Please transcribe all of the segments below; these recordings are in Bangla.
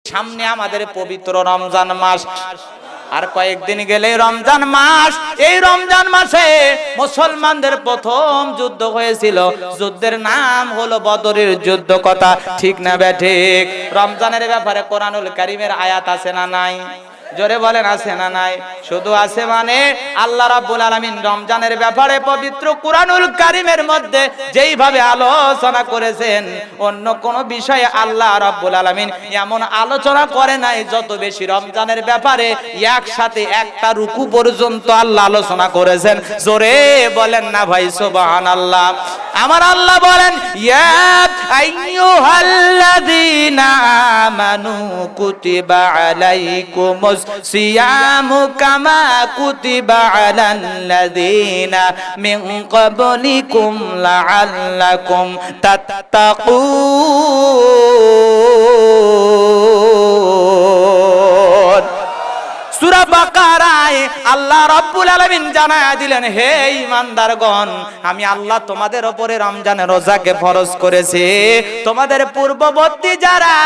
সামনে আমাদের পবিত্র রমজান মাস, আর কয়েকদিন গেলে রমজান মাস। এই রমজান মাসে মুসলমানদের প্রথম যুদ্ধ হয়েছিল, যুদ্ধের নাম হলো বদরের যুদ্ধ। কথা ঠিক না ঠিক? রমজানের ব্যাপারে কোরআনুল কারীমের আয়াত আছে না নাই? জোরে বলেন আছে না নাই? শুধু আছে মানে আল্লাহ রাব্বুল আলামিন রমজানের ব্যাপারে পবিত্র কুরআনুল কারীমের মধ্যে যেইভাবে আলোচনা করেছেন, অন্য কোন বিষয়ে আল্লাহ রাব্বুল আলামিন এমন আলোচনা করে নাই যত বেশি রমজানের ব্যাপারে একসাথে একটা রুকু পর্যন্ত আল্লাহ আলোচনা করেছেন। জোরে বলেন না ভাই সুবহানাল্লাহ। আমার আল্লাহ বলেন, ইয়া আইয়ুহাল্লাযীনা আমানু কুতিবা আলাইকুমুস সিয়ামু কামা কুতিবা আলাল্লাযীনা মিন ক্বাবলিকুম লাআল্লাকুম তাত্তাকুন। সূরা বাকারায় আল্লাহ রাব্বুল আলামিন জানায়া দিলেন, হে ঈমানদারগণ, আমি আল্লাহ তোমাদের উপরে রমজানের রোজাকে ফরজ করেছি। তোমাদের পূর্ববর্তী যারা,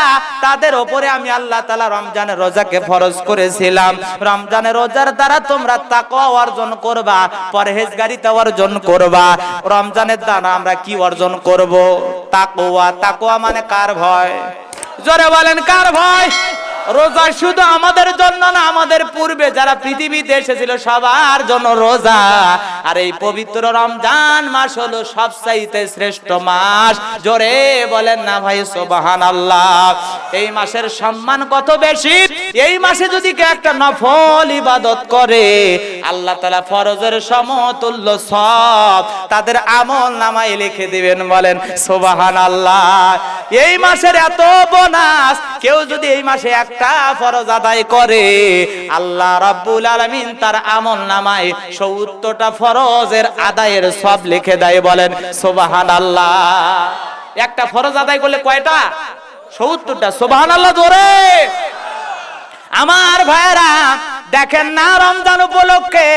তাদের উপরে আমি আল্লাহ তাআলা রমজানের রোজাকে ফরজ করেছিলাম। রমজানের রোজার দ্বারা তোমরা তাকওয়া অর্জন করবা, পরহেজগারিতা অর্জন করবা। রমজানের দ্বারা আমরা কি অর্জন করব? তাকওয়া। তাকওয়া মানে কার ভয়? জোরে বলেন কার ভয়? রোজা শুধু আমাদের জন্য না, আমাদের পূর্বে যারা পৃথিবীতে এসেছিল সবার জন্য রোজা। আর এই পবিত্র রমজান মাস হলো সবচাইতে শ্রেষ্ঠ মাস। জোরে বলেন না ভাই সুবহানাল্লাহ। এই মাসের সম্মান কত বেশি! এই মাসে যদি কেউ একটা নফল ইবাদত করে, আল্লাহ তাআলা ফরজের সমতুল্য সওয়াব তাদের আমল নামায় লিখে দিবেন। বলেন সুবহানাল্লাহ। এই মাসের এত বোনাস, কেউ যদি এই মাসে একটা ফরজ আদায় করে, আল্লাহ রাব্বুল আলামিন তার আমল নামায় ৭০টা ফরজের আদায়ের সওয়াব লিখে দেয়। বলেন সুবহানাল্লাহ। একটা ফরজ আদায় করলে কয়টা? ৭০টা। সুবহানাল্লাহ জোরে। আমার ভাইরা দেখেন না, রমজান উপলক্ষে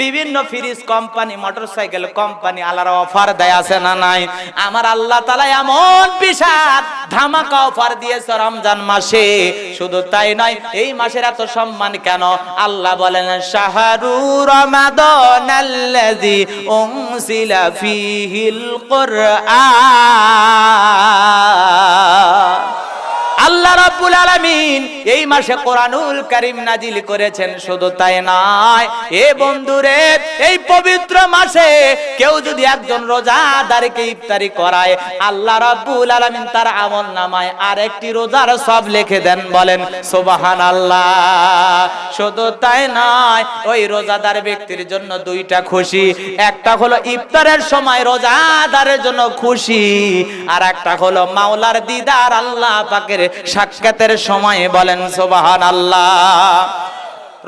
বিভিন্ন ফ্রিজ কোম্পানি, মোটরসাইকেল কোম্পানি আল্লাহর অফার দেয় আছে না নাই? আমার আল্লাহ তাআলা এমন বিশাল ধামাকা অফার দিয়েছে রমজান মাসে। শুধু তাই নয়, এই মাসের এত সম্মান কেন? আল্লাহ বলেন, শাহরু রমাদানাল্লাযী উনজিলা ফীহিল কুরআন। আল্লাহ রাব্বুল আলামিন এই মাসে কোরআনুল কারীম নাজিল করেছেন। শুধু তাই নয়, এ বন্ধুরে, এই পবিত্র মাসে কেউ যদি একজন রোজাদারকে ইফতারি করায়, আল্লাহ রাব্বুল আলামিন তার আমলনামায় আরেকটি রোজার সওয়াব লিখে দেন। বলেন সুবহানাল্লাহ। শুধু তাই নয়, ওই রোজাদার ব্যক্তির জন্য দুইটা খুশি। একটা হলো ইফতারের সময় রোজাদারের জন্য খুশি, আর একটা হলো মাওলার দিদার, আল্লাহ পাকের সাক্ষাতের সময়। বলেন সুবহানাল্লাহ।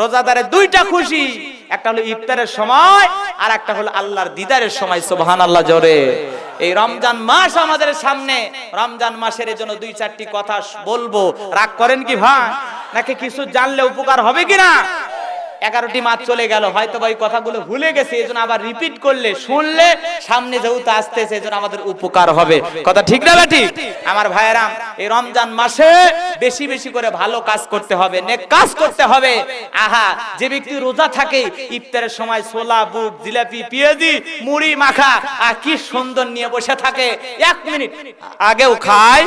রোজাদারের দুইটা খুশি, একটা হলো ইফতারের সময়, আর একটা হলো আল্লাহর দিদারের সময়। সুবহানাল্লাহ জোরে। এই রমজান মাস আমাদের সামনে, রমজান মাসের জন্য দুই চারটি কথা বলবো। রাগ করেন কি ভাই? নাকি কিছু জানলে উপকার হবে কিনা? 11টি মাস চলে গেল, হয়তো ভাই কথাগুলো ভুলে গেছে, এজন্য আবার রিপিট করলে, শুনলে সামনে যেহেতু আসতেছে, এজন্য আমাদের উপকার হবে। কথা ঠিক না বেটি? আমার ভাইয়েরা, এই রমজান মাসে বেশি বেশি করে ভালো কাজ করতে হবে, নেক কাজ করতে হবে। আহা, যে ব্যক্তি রোজা থাকে, ইফতারের সময় ছোলা, বুট, জিলাপি, পেঁয়াজি, মুড়ি মাখা আর কি সুন্দর নিয়ে বসে থাকে, 1 মিনিট আগেও খায়।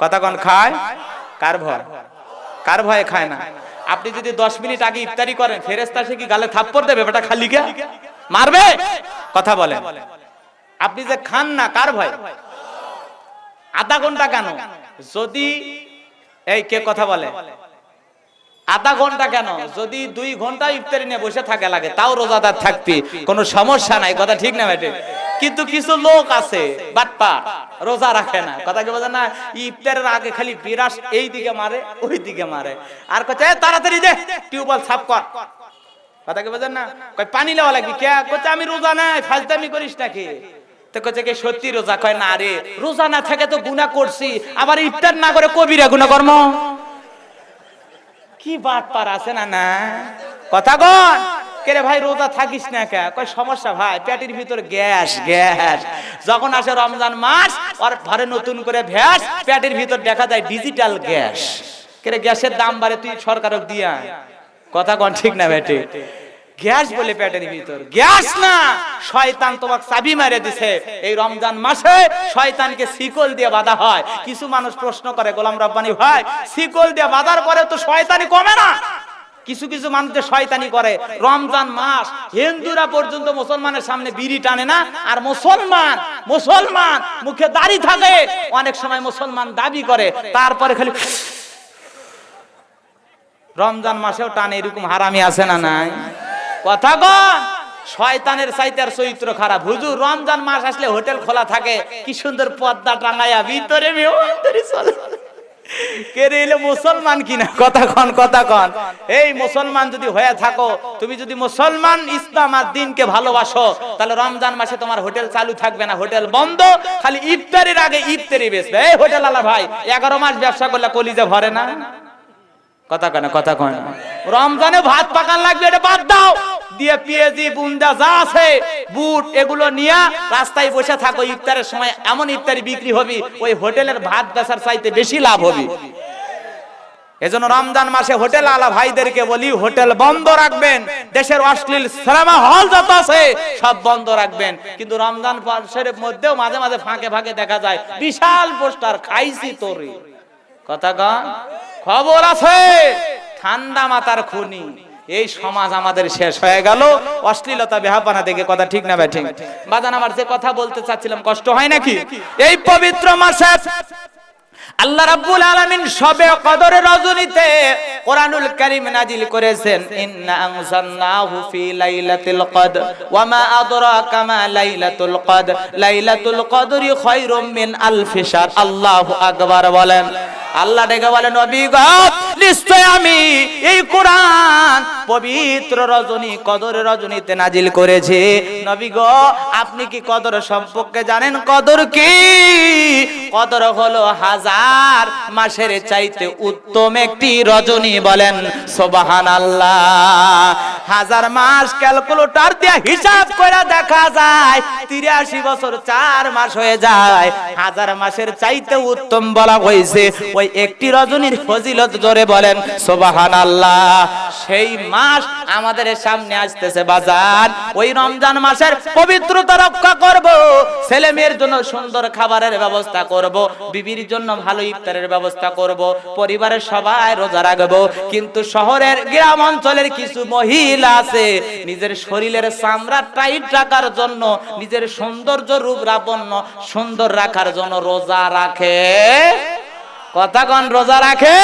কথা কোন খায়? কার ভয়? কার ভয়ে খায় না? আপনি যদি 10 মিনিট আগে ইফতারি করেন, ফেরেশতা সে কি গালে থাপ্পড় দেবে? বেটা খালি গা মারবে? কথা বলেন। আপনি যে খান না, কার ভয়? আধা ঘন্টা কেন? যদি এই কে কথা বলে, আধা ঘন্টা কেন? যদি 2 ঘন্টা ইফতারি নিয়ে বসে থাকে লাগে, তাও রোজাদার থাকবি, কোনো সমস্যা নাই। কথা ঠিক না বেটে? কিন্তু কিছু লোক আছে বাটপা, রোজা রাখে না। কথা কি বোঝেন না? ইফতারের আগে খালি বিরাস এই দিকে মারে, ওই দিকে মারে, আর কচ্ছে তাড়াতাড়ি দে টিউবওয়েল সাফ কর। কথা কি বোঝেন না? কয় পানি লেওয়া লাগবে। কে কচ্ছে আমি রোজা নাই, ফাজলামি করিস নাকি? তো কচ্ছে কি সত্যি রোজা? কয় না রে, রোজা না থাকে তো গুনাহ করছি, আবার ইফতার না করে কবিরা গুনাহ কর্ম। কি বাটপার আছে না না? কথা কন। কেরে ভাই রোজা থাকিস না কে? কই সমস্যা ভাই, পেটের ভিতর গ্যাস গ্যাস। যখন আসে রমজান মাস, আর ঘরে নতুন করে ভ্যাস, পেটের ভিতর দেখা যায় ডিজিটাল গ্যাস। কে গ্যাসের দাম বাড়ে তুই সরকারক দিয়া কথা কোন ঠিক না বেটে গ্যাস বলে পেটের ভিতর গ্যাস না শয়তান তোমাকে চাবি মেরে দিছে এই রমজান মাসে শয়তানকে শিকল দিয়ে বাঁধা হয় কিছু মানুষ প্রশ্ন করে গোলাম রব্বানী ভাই শিকল দিয়ে বাঁধার পরে তো শয়তানি কমে না কিছু কিছু মানুষ যে শয়তানি করে রমজান মাস হিন্দুরা পর্যন্ত মুসলমানের সামনে বিড়ি টানে না আর মুসলমান মুখে দাড়ি থাকে অনেক সময় মুসলমান দাবি করে তারপরে খালি রমজান মাসেও টানে এরকম হারামি আছে না নাই কথা কন শয়তানের চাইতে আর চরিত্র খারাপ হুজুর রমজান মাস আসলে হোটেল খোলা থাকে কি সুন্দর পর্দা টাঙায়া ভিতরে মেহমানদারি চলে কে রে এলো মুসলমান কিনা কথা কন এই মুসলমান যদি হয়ে থাকো তুমি যদি মুসলমান ইসলাম আর দ্বীনকে ভালোবাসো তাহলে রমজান মাসে তোমার হোটেল চালু থাকবে না হোটেল বন্ধ খালি ইফতারির আগে ইফতারি বেচবে এই হোটেল আলা ভাই 11 মাস ব্যবসা করলে কলিজা ভরে না কথা কন রমজানে ভাত পাকান লাগবে এটা বাদ দাও দিয়ে পেঁয়াজি বুন্দা যা আছে বুট এগুলো নিয়ে রাস্তায় বসে থাকো ইফতারের সময় এমন ইফতারি বিক্রি হবে ওই হোটেলের ভাত বেচার চাইতে বেশি লাভ হবে এজন্য রমজান মাসে হোটেল আলা ভাইদেরকে বলি হোটেল বন্ধ রাখবেন দেশের অশ্লীল সিনেমা হল যত আছে সব বন্ধ রাখবেন কিন্তু রমজান মাসের মধ্যেও মাঝে মাঝে ফাঁকে দেখা যায় বিশাল পোস্টার খাইছি তোরে কথা কন খবর আছে ঠান্ডা মাথার খুনি এই সমাজ আমাদের শেষ হয়ে গেল অশ্লীলতা বেহাপানা দেখে কথা ঠিক না ব্যাঠিক বাজান আমার যে কথা বলতে চাচ্ছিলাম কষ্ট হয় নাকি এই পবিত্র মাসে আল্লাহ রাব্বুল আলামিন শবে কদরের রজনীতে কোরআনুল কারীম নাজিল করেছেন ইন্না আনজালনাহু ফি লাইলাতুল কদর ওয়া মা আদরাকা মা লাইলাতুল কদর লাইলাতুল কদরি খায়রুম মিন আলফি শাহর আল্লাহু আকবার বলেন আল্লাহ ডেকে বলেন নবী গো নিশ্চয় আমি এই কোরআন পবিত্র রজনী কদরের রজনীতে নাজিল করেছি নবী গো আপনি কি কদর সম্পর্কে জানেন কদর কি কদর হলো 1000 মাসের চাইতে উত্তম একটি রজনী বলেন সুবহানাল্লাহ 1000 মাস ক্যালকুলেটর দিয়ে হিসাব করে দেখা যায় 83 বছর 4 মাস হয়ে যায় 1000 মাসের চাইতে উত্তম বলা হয়েছে ওই একটি রজনীর ফজিলত জোরে বলেন সুবহানাল্লাহ সেই মাস আমাদের সামনে আসতেছে বাজার ওই রমজান মাসের পবিত্রতা রক্ষা করব ছেলে মেয়ের জন্য সুন্দর খাবারের ব্যবস্থা করব বিবির জন্য ভালো ইফতারের ব্যবস্থা করব পরিবারের সবাই রোজা রাখবো কিন্তু শহরের গ্রাম অঞ্চলের কিছু মহিলা আছে নিজের শরীরের চামড়া টাইট রাখার জন্য নিজের সৌন্দর্য রূপ লাবণ্য সুন্দর রাখার জন্য রোজা রাখে কথা কোন রোজা রাখে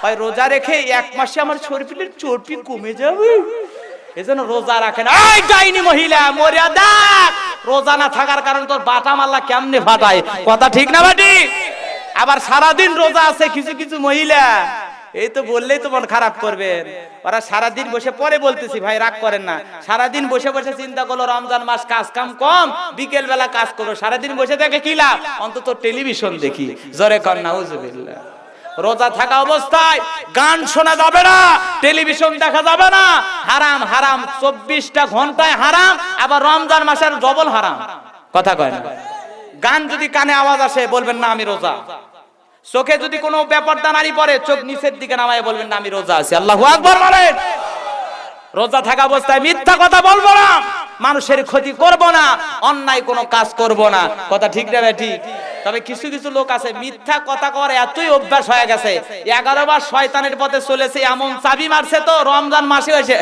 ওই রোজা রেখে 1 মাসে আমার শরীরের চর্বি কমে যাবে এজন্য রোজা রাখে না এই ডাইনি মহিলা মরিয়া দেখ রোজা না থাকার কারণে তোর বাটাম আল্লাহ কেমনে ফাটায় কথা ঠিক না বাটি আবার সারা দিন রোজা আছে কিছু মহিলা এই তো বললেই তো মন খারাপ করবেন ওরা সারা দিন বসে পরে বলতেছি ভাই রাগ করেন না সারা দিন বসে চিন্তা করলো রমজান মাস কাজ কাম কম বিকেল বেলা কাজ করো সারা দিন বসে দেখে কি লাভ অন্তত টেলিভিশন দেখি জোরে কর নাউজুবিল্লাহ রোজা থাকা অবস্থায় গান শোনা যাবে না টেলিভিশন দেখা যাবে না হারাম 24টা ঘন্টায় হারাম আবার রমজান মাসের ডবল হারাম কথা কয় না গান যদি কানে আওয়াজ আসে বলবেন না আমি রোজা চোখে যদি কোনো ব্যাপারটা নারী পড়ে চোখ নিচের দিকে নামায় বলবেন না আমি রোজা আছি আল্লাহু আকবার বলেন রোজা থাকা অবস্থায় মিথ্যা কথা বলবো না মানুষের ক্ষতি করব না অন্যায় কোনো কাজ করব না কথা ঠিক না ঠিক তবে কিছু লোক আছে মিথ্যা কথা করে এতই অভ্যাস হয়ে গেছে 11 বার শয়তানের পথে চলেছে এমন চাবি মারছে তো রমজান মাসে এসে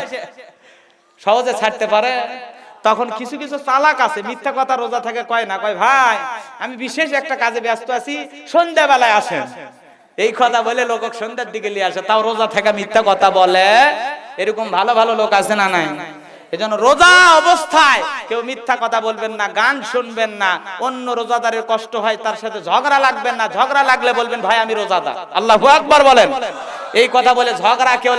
সহজে ছাড়তে পারে তখন কিছু চালাক আছে মিথ্যা কথা রোজা থাকে কয় না কয় ভাই আমি বিশেষ একটা কাজে ব্যস্ত আছি সন্ধ্যা বেলায় আসেন এই কথা বলে লোক সন্ধ্যার দিকে নিয়ে আসে তাও রোজা থেকে মিথ্যা কথা বলে এরকম ভালো লোক আছে না নাই এজন্য রোজা অবস্থায় কেউ মিথ্যা কথা বলবেন না গান শুনবেন না অন্য রোজাদারের কষ্ট হয় তার সাথে ঝগড়া লাগবেন না ঝগড়া লাগলে বলবেন ভাই আমি রোজাদার আল্লাহু আকবার বলেন এই কথা বলে ঝগড়া কেউ